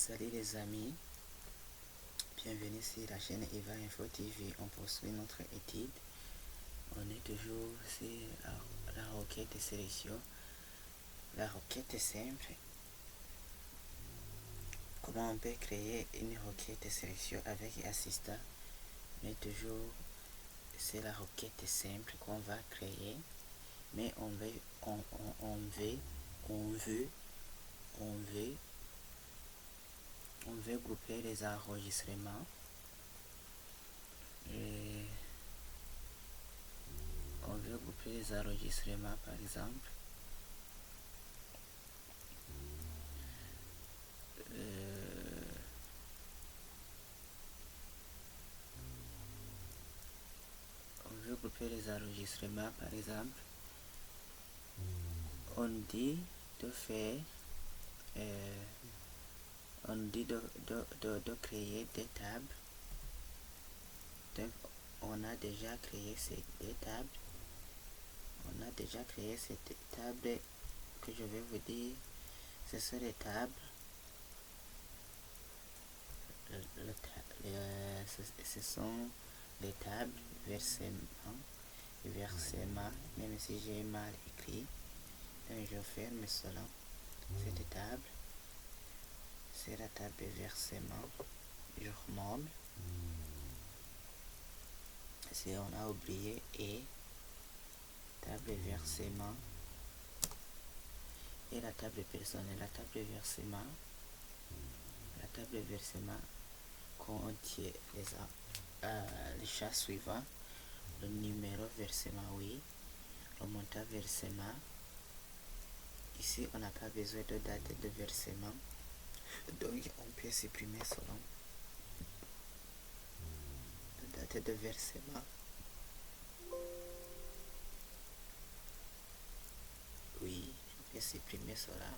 Salut les amis, bienvenue sur la chaîne Eva Info TV. On poursuit notre étude. On est toujours sur la requête de sélection. La requête est simple. Comment on peut créer une requête de sélection avec assistant? Mais toujours, c'est la requête simple qu'on va créer. Mais on veut grouper les enregistrements. Et on veut grouper les enregistrements par exemple. On veut grouper les enregistrements par exemple. On dit de faire on dit de créer des tables. Donc on a déjà créé ces deux tables. On a déjà créé cette table que je vais vous dire. Ce sont les tables. Ce sont les tables versement, même si j'ai mal écrit. Donc je ferme cela. Cette table, c'est la table de versement. Je remonte. Si on a oublié et table versement et la table personnelle. La table versement contient les chats suivants: le numéro versement, oui, le montant versement. Ici on n'a pas besoin de date de versement, donc on peut supprimer cela. La date de versement, oui, je peux supprimer cela.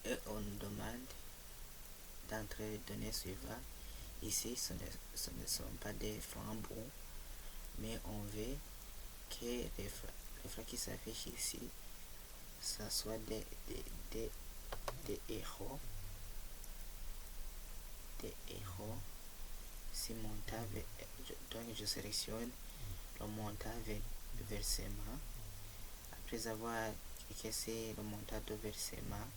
Et on demande d'entrer les données suivantes. Ici ce ne sont pas des francs bons, mais on veut que les francs qui s'affichent ici, ça soit des héros. Si montant, donc je sélectionne le montant versement. Après avoir cassé le montant de versement,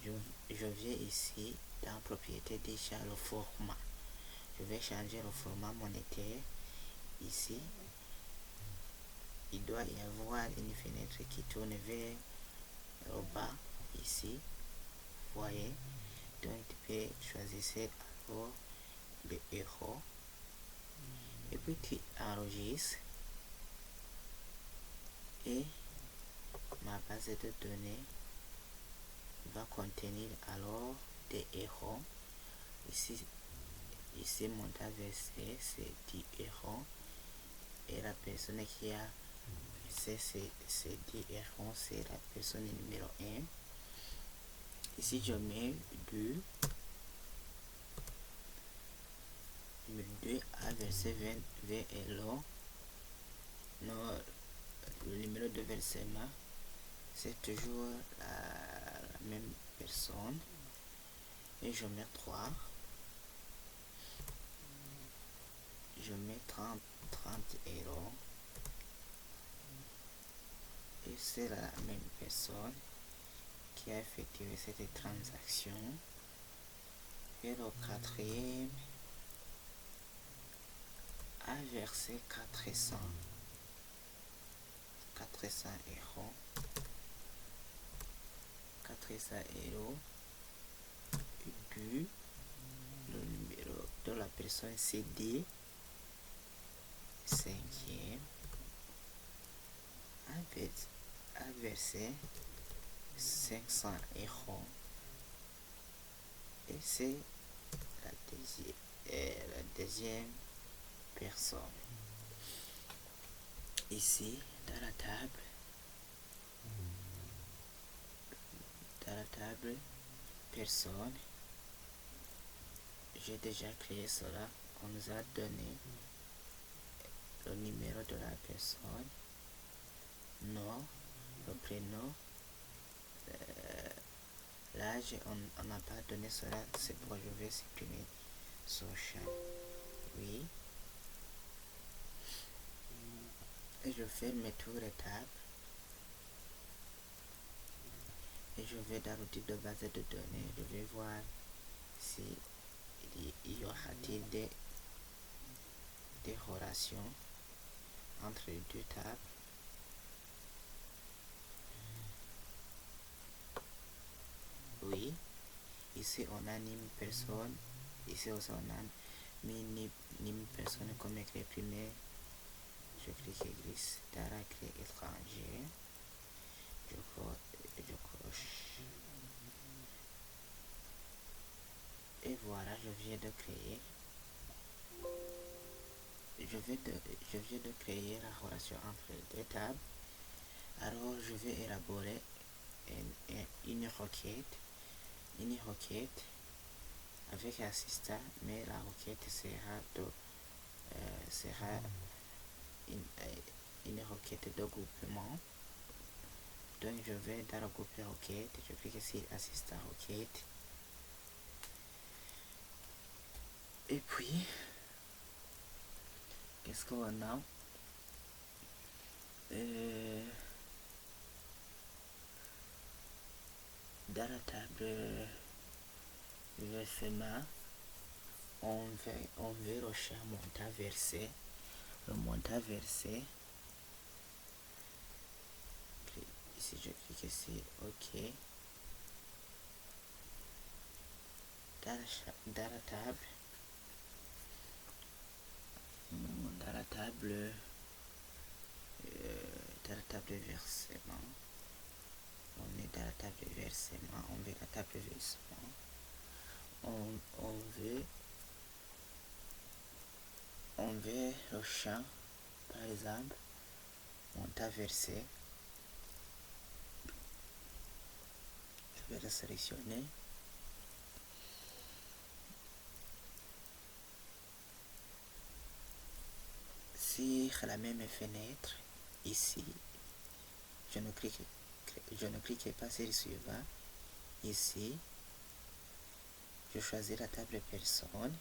je viens ici dans propriété déjà le format. Je vais changer le format monétaire. Ici il doit y avoir une fenêtre qui tourne vers le bas ici, voyez. Donc tu peux choisir alors le héros et puis tu enregistres et ma base de données va contenir alors des héros. Ici montant versé, c'est 10 euros et la personne qui a versé ces 10 euros, c'est la personne numéro 1. Ici je mets 2. Le 2 a versé 20 euros. Non, le numéro de versement, c'est toujours la même personne. Et je mets 3. Je mets 30 euros. Et c'est la même personne qui a effectué cette transaction. Et le quatrième a versé 400 euros. 400 euros. Et puis le numéro de la personne CD, cinquième, a versé 500 euros. Et c'est la deuxième personne. Ici dans la table personne, j'ai déjà créé cela. On nous a donné le numéro de la personne, nom, le prénom, l'âge, on n'a pas donné cela, c'est pourquoi je vais supprimer social. Oui. Et je ferme toutes les tables. Et je vais dans l'outil de base de données. Je vais voir si il y aura-t-il des relations entre les deux tables. Oui. Ici on a name personne. Ici aussi on a name personne comme écrit primaire. Je clique glisse, dara créer étranger. Je coche. Et voilà, je viens de créer. Je viens de créer la relation entre les deux tables. Alors je vais élaborer une requête avec assistant, mais la requête sera une requête de groupement. Donc je vais dans le groupe requête, je clique ici assistant requête. Et puis, qu'est-ce qu'on a? Dans la table versement, on veut rechercher le montant versé. Le montant versé. Ici, je clique ici, OK. Dans la table versement, on est dans la table versement, on veut la table versement, on veut le champ, par exemple, montant versé. Je vais le sélectionner. Sur la même fenêtre, ici, je ne clique pas sur le suivant. Ici, je choisis la table personne.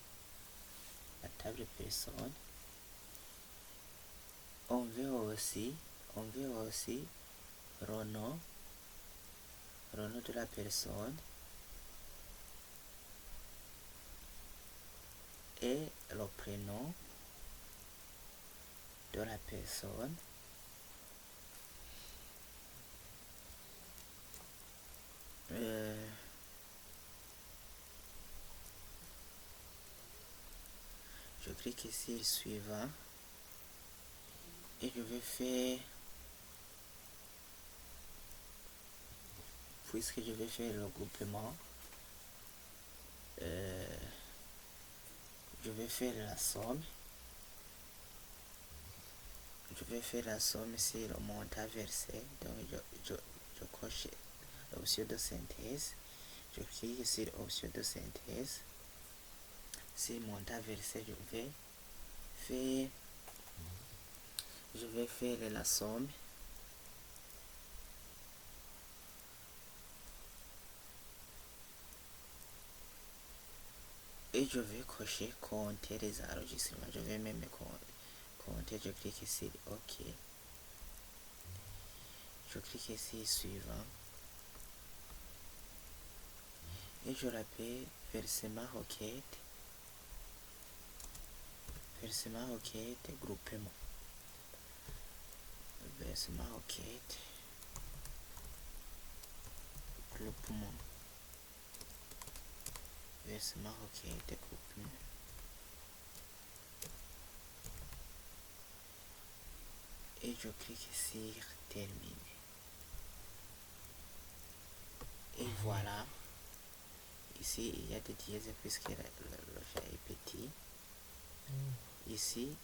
On veut aussi le nom de la personne et le prénom de la personne. Je clique ici suivant et je vais faire, puisque je vais faire le groupement, je vais faire la somme. Je vais faire la somme sur le montant versé. Donc je coche l'option de synthèse. Je clique sur l'option de synthèse. Sur montant versé, je vais faire la somme. Et je vais cocher compter les enregistrements. Je vais même compter. Je clique ici OK. Je clique ici suivant. Et je l'appelle versement requête. Groupement. Versement requête. Groupement. Versement requête groupement. Et je clique sur terminer. Et voilà. Ici, il y a des dièses puisque le chat est petit. Ici,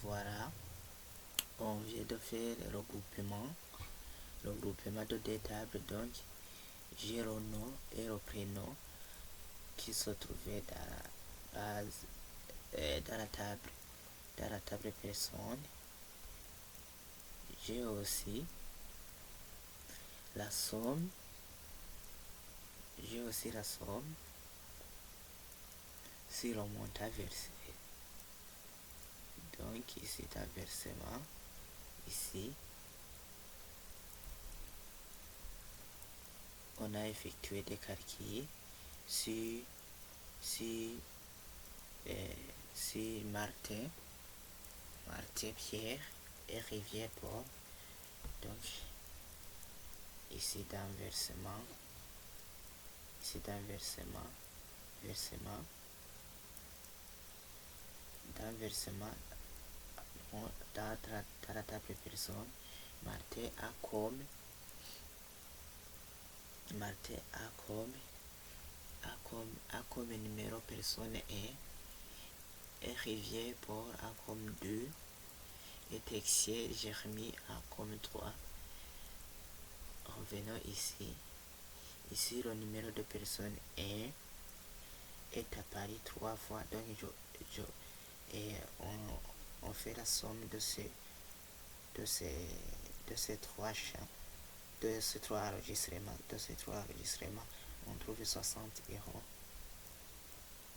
voilà. On vient de faire le groupement de deux tables. Donc, j'ai le nom et le prénom qui se trouvaient dans la table personne. J'ai aussi la somme. J'ai aussi la somme sur le montant versé. Donc ici, un versement. Ici, on a effectué des calculs sur Martin, Pierre et Rivière Paul. Donc ici dans versement, dans la table personne, Martin a comme numéro personne 1, et Rivière Paul a comme 2, et Texier Jérémie a comme 3. Revenons ici. Ici, le numéro de personne 1 est apparu 3 fois. Donc, on fait la somme de ces 3 champs, de ces 3 enregistrements. On trouve 60 euros.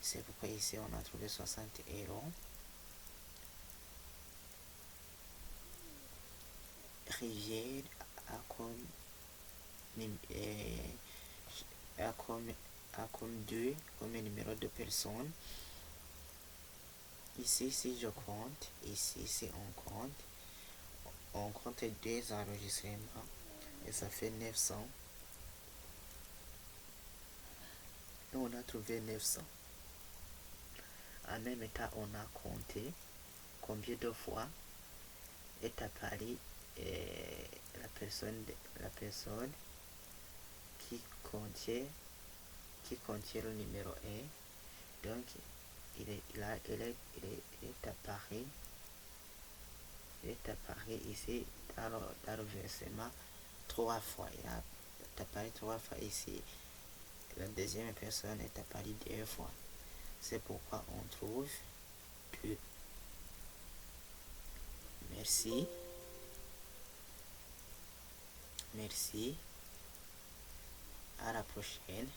C'est pourquoi ici, on a trouvé 60 euros. Rivière a comme 2 comme numéro de personne. Ici, si je compte, ici, si on compte 2 enregistrements et ça fait 900. Et on a trouvé 900. En même temps, on a compté combien de fois est apparu la personne qui contient le numéro 1. Donc, il est apparu ici dans le versement 3 fois. Il a apparu 3 fois ici. La deuxième personne est apparue 2 fois. C'est pourquoi on trouve 2. Merci. À la prochaine.